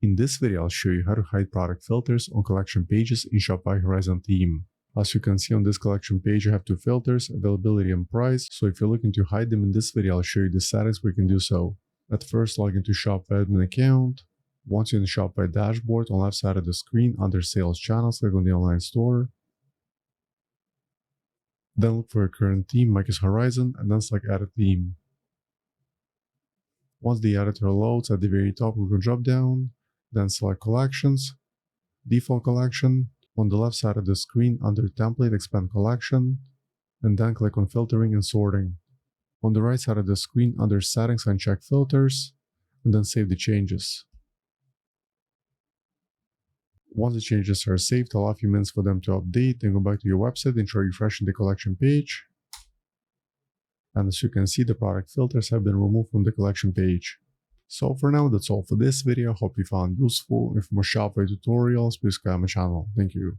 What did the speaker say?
In this video, I'll show you how to hide product filters on collection pages in Shopify Horizon theme. As you can see on this collection page, you have two filters, availability and price. So if you're looking to hide them in this video, I'll show you the settings where you can do so. At first, log into Shopify admin account. Once you're in the Shopify dashboard, on the left side of the screen, under Sales Channels, click on the online store. Then look for your current theme, Mike is Horizon, and then select Add a Theme. Once the editor loads, at the very top, click on drop down, then select Collections, Default Collection. On the left side of the screen, under Template, expand Collection, and then click on Filtering and Sorting. On the right side of the screen, under Settings, uncheck Filters, and then save the changes. Once the changes are saved, allow a few minutes for them to update, then go back to your website and try refreshing the collection page. And as you can see, the product filters have been removed from the collection page. So for now, that's all for this video. Hope you found it useful. If more Shopify tutorials, please subscribe my channel. Thank you.